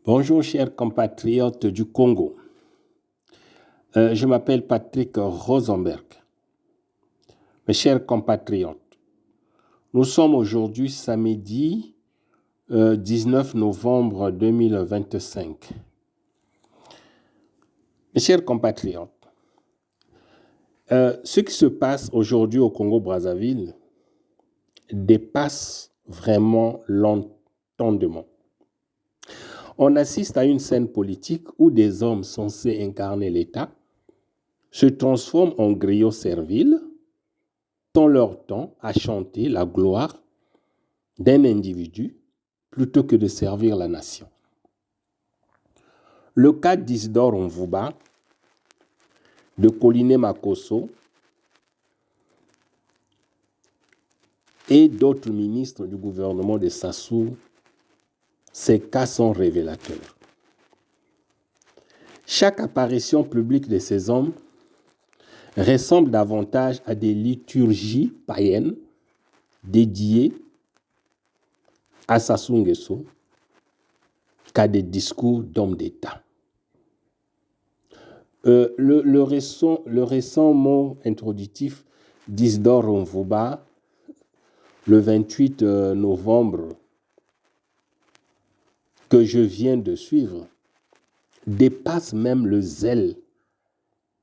Bonjour chers compatriotes du Congo. Je m'appelle Patrick Rosenberg. Mes chers compatriotes, nous sommes aujourd'hui samedi 19 novembre 2025. Mes chers compatriotes, ce qui se passe aujourd'hui au Congo-Brazzaville dépasse vraiment l'entendement. On assiste à une scène politique où des hommes censés incarner l'État se transforment en griots serviles, passant leur temps à chanter la gloire d'un individu plutôt que de servir la nation. Le cas d'Isidore Mvuba, de Colline Makosso et d'autres ministres du gouvernement de Sassou, ces cas sont révélateurs. Chaque apparition publique de ces hommes ressemble davantage à des liturgies païennes dédiées à Sassou Nguesso qu'à des discours d'hommes d'État. Le récent mot introductif d'Isidore Mvuba, le 28 novembre, que je viens de suivre, dépasse même le zèle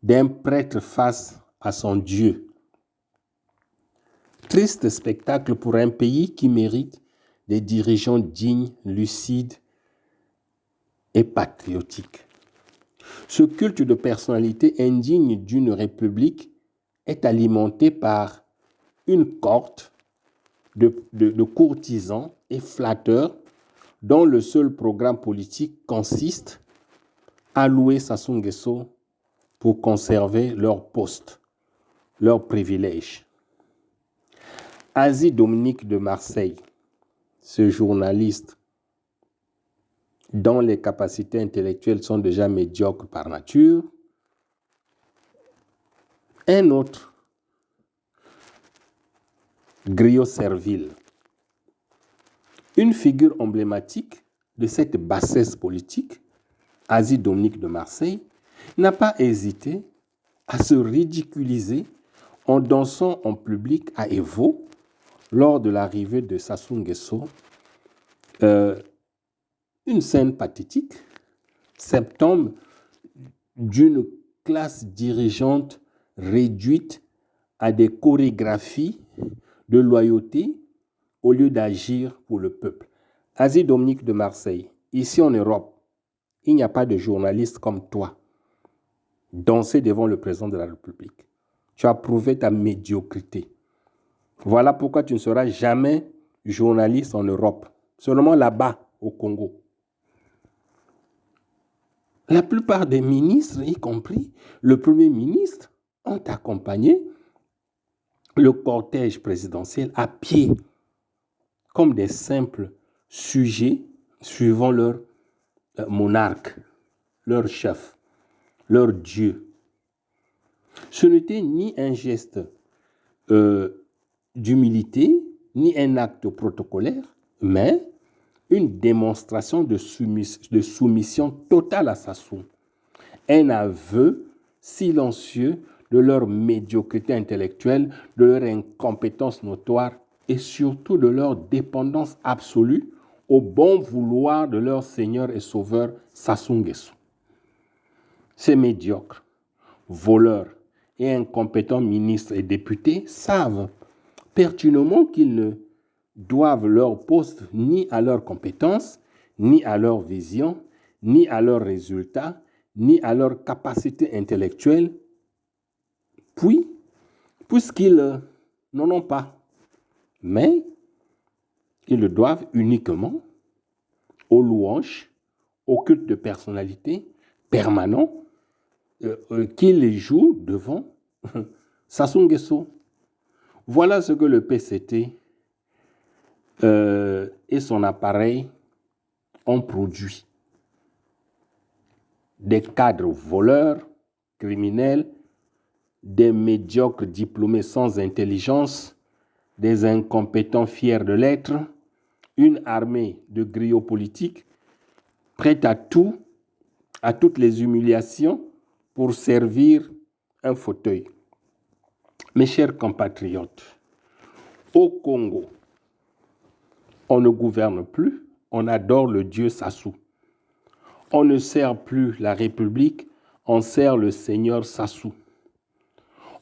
d'un prêtre face à son Dieu. Triste spectacle pour un pays qui mérite des dirigeants dignes, lucides et patriotiques. Ce culte de personnalité indigne d'une république est alimenté par une cohorte de courtisans et flatteurs dont le seul programme politique consiste à louer Sassou Nguesso pour conserver leur poste, leurs privilèges. Asie Dominique de Marseille, ce journaliste dont les capacités intellectuelles sont déjà médiocres par nature. Un autre, griot servile, une figure emblématique de cette bassesse politique, Asie Dominique de Marseille, n'a pas hésité à se ridiculiser en dansant en public à Evo lors de l'arrivée de Sassou Nguesso. Une scène pathétique, symptôme d'une classe dirigeante réduite à des chorégraphies de loyauté au lieu d'agir pour le peuple. Asie Dominique de Marseille, ici en Europe, il n'y a pas de journaliste comme toi danser devant le président de la République. Tu as prouvé ta médiocrité. Voilà pourquoi tu ne seras jamais journaliste en Europe, seulement là-bas au Congo. La plupart des ministres, y compris le Premier ministre, ont accompagné le cortège présidentiel à pied, comme des simples sujets suivant leur monarque, leur chef, leur dieu. Ce n'était ni un geste d'humilité, ni un acte protocolaire, mais une démonstration de soumission totale à Sassou. Un aveu silencieux de leur médiocrité intellectuelle, de leur incompétence notoire et surtout de leur dépendance absolue au bon vouloir de leur Seigneur et Sauveur Sassou Nguesso. Ces médiocres, voleurs et incompétents ministres et députés savent pertinemment qu'ils ne doivent leur poste ni à leurs compétences, ni à leur vision, ni à leurs résultats, ni à leur capacité intellectuelle, puisqu'ils n'en ont pas. Mais ils le doivent uniquement aux louanges, au culte de personnalité permanent qu'ils jouent devant Sassou Nguesso. Voilà ce que le PCT et son appareil ont produit. Des cadres voleurs, criminels, des médiocres diplômés sans intelligence, des incompétents fiers de l'être, une armée de griots politiques prêt à tout, à toutes les humiliations pour servir un fauteuil. Mes chers compatriotes, au Congo, on ne gouverne plus, on adore le dieu Sassou. On ne sert plus la République, on sert le Seigneur Sassou.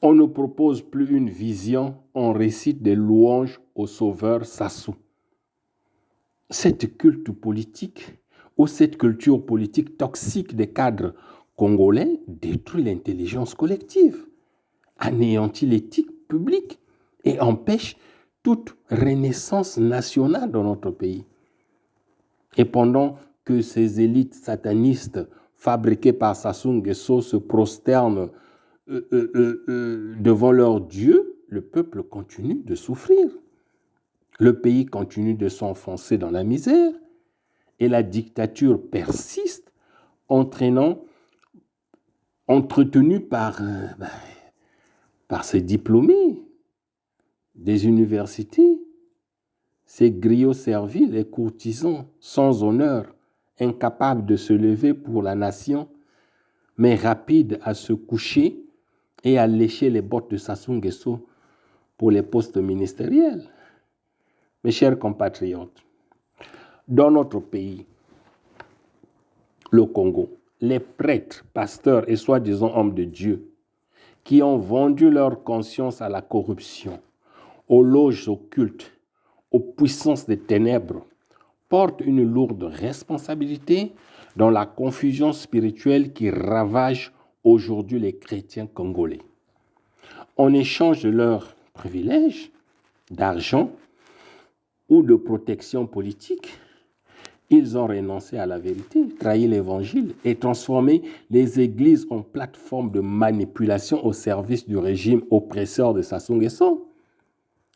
On ne propose plus une vision, on récite des louanges au sauveur Sassou. Cette culte politique ou cette culture politique toxique des cadres congolais détruit l'intelligence collective, anéantit l'éthique publique et empêche toute renaissance nationale dans notre pays. Et pendant que ces élites satanistes fabriquées par Sassou Nguesso se prosternent devant leur Dieu, le peuple continue de souffrir. Le pays continue de s'enfoncer dans la misère et la dictature persiste, entretenue par ces diplômés des universités, ces griots servis, les courtisans sans honneur, incapables de se lever pour la nation, mais rapides à se coucher et à lécher les bottes de Sassou Nguesso pour les postes ministériels. Mes chers compatriotes, dans notre pays, le Congo, les prêtres, pasteurs et soi-disant hommes de Dieu qui ont vendu leur conscience à la corruption, aux loges occultes, aux puissances des ténèbres, portent une lourde responsabilité dans la confusion spirituelle qui ravage aujourd'hui les chrétiens congolais. En échange de leurs privilèges, d'argent ou de protection politique, ils ont renoncé à la vérité, trahi l'évangile et transformé les églises en plateforme de manipulation au service du régime oppresseur de Sassou Nguesso.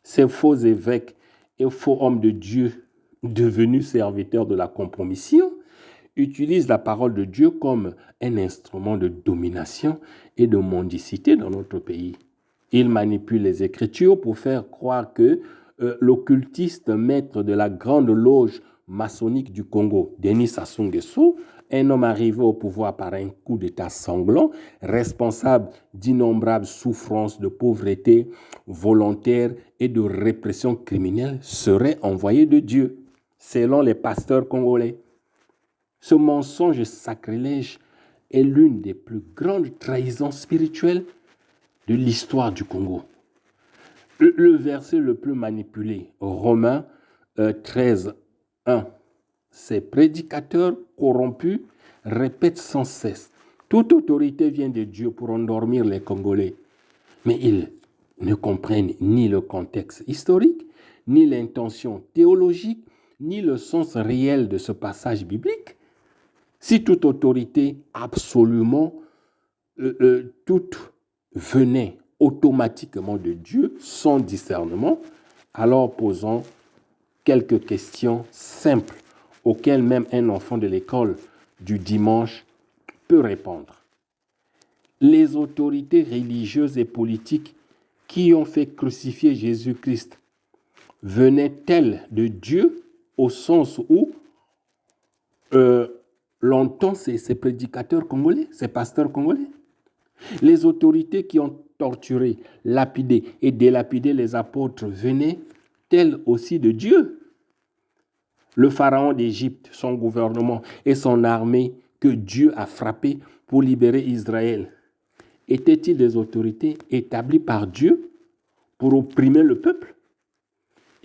Ces faux évêques et faux hommes de Dieu devenus serviteurs de la compromission utilisent la parole de Dieu comme un instrument de domination et de mendicité dans notre pays. Ils manipulent les Écritures pour faire croire que l'occultiste maître de la grande loge maçonnique du Congo, Denis Sassou Nguesso, un homme arrivé au pouvoir par un coup d'État sanglant, responsable d'innombrables souffrances de pauvreté volontaire et de répression criminelle, serait envoyé de Dieu, selon les pasteurs congolais. Ce mensonge sacrilège est l'une des plus grandes trahisons spirituelles de l'histoire du Congo. Le verset le plus manipulé, Romains 13, 1. Ces prédicateurs corrompus répètent sans cesse: toute autorité vient de Dieu pour endormir les Congolais. Mais ils ne comprennent ni le contexte historique, ni l'intention théologique, ni le sens réel de ce passage biblique. Si toute autorité, absolument, toute venait automatiquement de Dieu, sans discernement, alors posons quelques questions simples auxquelles même un enfant de l'école du dimanche peut répondre. Les autorités religieuses et politiques qui ont fait crucifier Jésus-Christ venaient-elles de Dieu au sens où l'entendent ces prédicateurs congolais, ces pasteurs congolais? Les autorités qui ont torturé, lapidé et délapidé les apôtres venaient-elles aussi de Dieu? Le pharaon d'Égypte, son gouvernement et son armée que Dieu a frappé pour libérer Israël, étaient-ils des autorités établies par Dieu pour opprimer le peuple?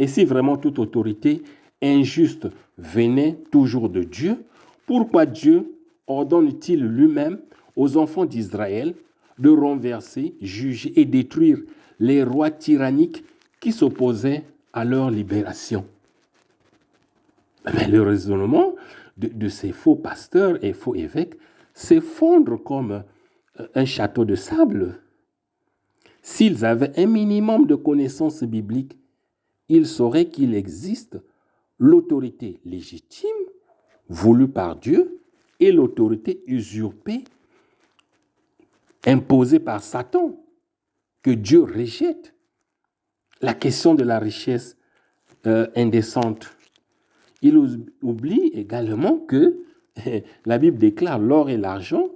Et si vraiment toute autorité injuste venait toujours de Dieu, pourquoi Dieu ordonne-t-il lui-même aux enfants d'Israël de renverser, juger et détruire les rois tyranniques qui s'opposaient à leur libération? Mais le raisonnement de ces faux pasteurs et faux évêques s'effondre comme un château de sable. S'ils avaient un minimum de connaissances bibliques, ils sauraient qu'il existe l'autorité légitime voulue par Dieu et l'autorité usurpée imposée par Satan que Dieu rejette. La question de la richesse indécente. Il oublie également que La Bible déclare, l'or et l'argent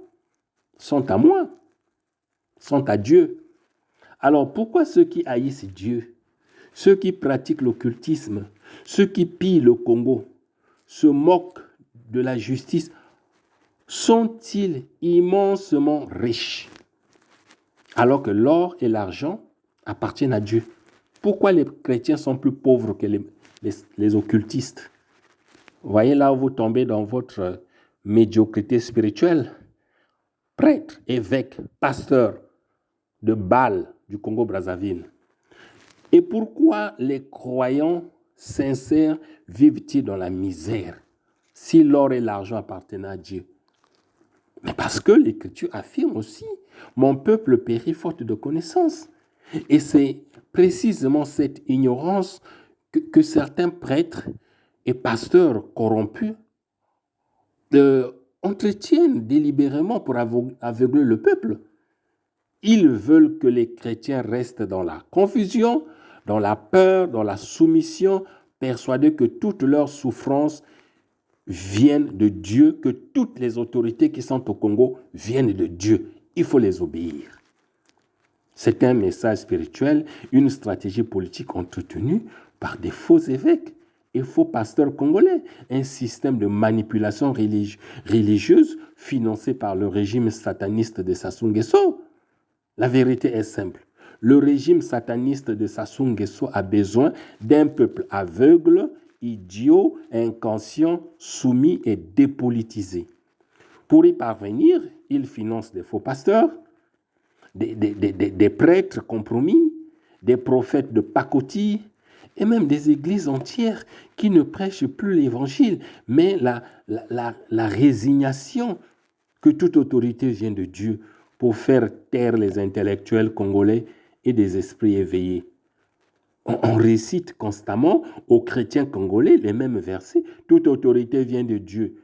sont à moi, sont à Dieu. Alors pourquoi ceux qui haïssent Dieu, ceux qui pratiquent l'occultisme, ceux qui pillent le Congo, se moquent de la justice, sont-ils immensement riches alors que l'or et l'argent appartiennent à Dieu? Pourquoi les chrétiens sont plus pauvres que les occultistes? Vous voyez là où vous tombez dans votre médiocrité spirituelle. Prêtre, évêque, pasteur de Baal du Congo-Brazzaville. Et pourquoi les croyants sincères vivent-ils dans la misère si l'or et l'argent appartenaient à Dieu? Mais parce que l'Écriture affirme aussi, mon peuple périt faute de connaissance. Et c'est précisément cette ignorance que certains prêtres et pasteurs corrompus entretiennent délibérément pour aveugler le peuple. Ils veulent que les chrétiens restent dans la confusion, dans la peur, dans la soumission, persuadés que toutes leurs souffrances viennent de Dieu, que toutes les autorités qui sont au Congo viennent de Dieu. Il faut les obéir. C'est un message spirituel, une stratégie politique entretenue par des faux évêques et faux pasteurs congolais, un système de manipulation religieuse financé par le régime sataniste de Sassou Nguesso. La vérité est simple. Le régime sataniste de Sassou Nguesso a besoin d'un peuple aveugle, idiot, inconscient, soumis et dépolitisé. Pour y parvenir, il finance des faux pasteurs, des prêtres compromis, des prophètes de pacotille et même des églises entières qui ne prêchent plus l'évangile, mais la résignation que toute autorité vient de Dieu pour faire taire les intellectuels congolais et des esprits éveillés. On récite constamment aux chrétiens congolais les mêmes versets. Toute autorité vient de Dieu.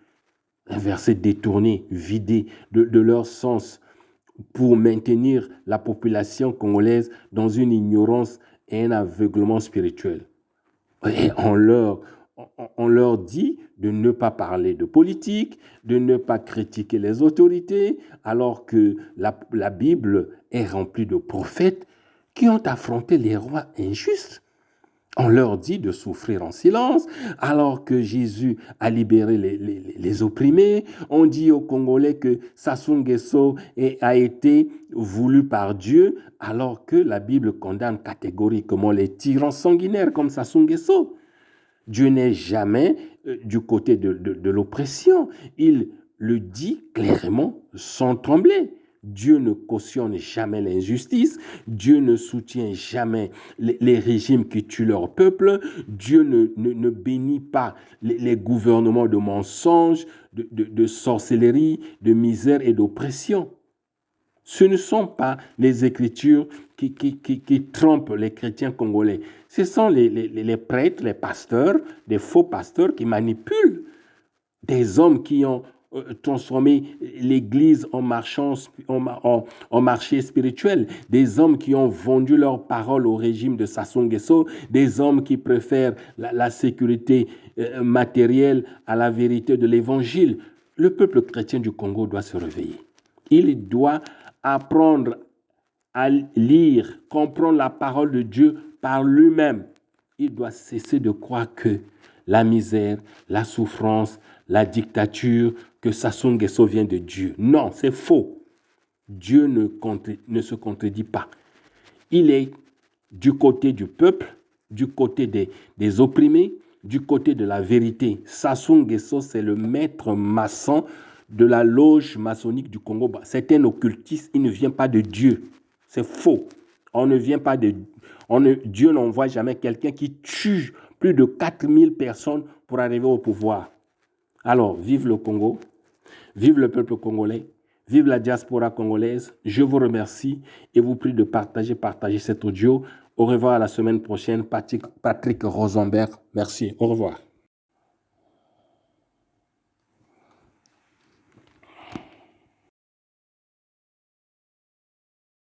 Un verset détourné, vidé de leur sens pour maintenir la population congolaise dans une ignorance et un aveuglement spirituel. Et on leur dit de ne pas parler de politique, de ne pas critiquer les autorités, alors que la Bible est remplie de prophètes qui ont affronté les rois injustes. On leur dit de souffrir en silence, alors que Jésus a libéré les opprimés. On dit aux Congolais que Sassou Nguesso a été voulu par Dieu, alors que la Bible condamne catégoriquement les tyrans sanguinaires comme Sassou Nguesso. Dieu n'est jamais du côté de l'oppression. Il le dit clairement sans trembler. Dieu ne cautionne jamais l'injustice. Dieu ne soutient jamais les régimes qui tuent leur peuple. Dieu ne bénit pas les gouvernements de mensonges, de sorcellerie, de misère et d'oppression. Ce ne sont pas les Écritures qui trompent les chrétiens congolais. Ce sont les prêtres, les pasteurs, des faux pasteurs qui manipulent des hommes qui ont transformé l'Église en marché spirituel, des hommes qui ont vendu leur parole au régime de Sassou Nguesso, des hommes qui préfèrent la sécurité matérielle à la vérité de l'Évangile. Le peuple chrétien du Congo doit se réveiller. Il doit apprendre à lire, comprendre la parole de Dieu par lui-même. Il doit cesser de croire que la misère, la souffrance, la dictature, que Sassou Nguesso vient de Dieu. Non, c'est faux. Dieu ne se contredit pas. Il est du côté du peuple, du côté des opprimés, du côté de la vérité. Sassou Nguesso, c'est le maître maçon de la loge maçonnique du Congo. C'est un occultiste, il ne vient pas de Dieu. C'est faux. Dieu n'envoie jamais quelqu'un qui tue plus de 4000 personnes pour arriver au pouvoir. Alors, vive le Congo, vive le peuple congolais, vive la diaspora congolaise. Je vous remercie et vous prie de partager cet audio. Au revoir à la semaine prochaine. Patrick Rosenberg, merci. Au revoir.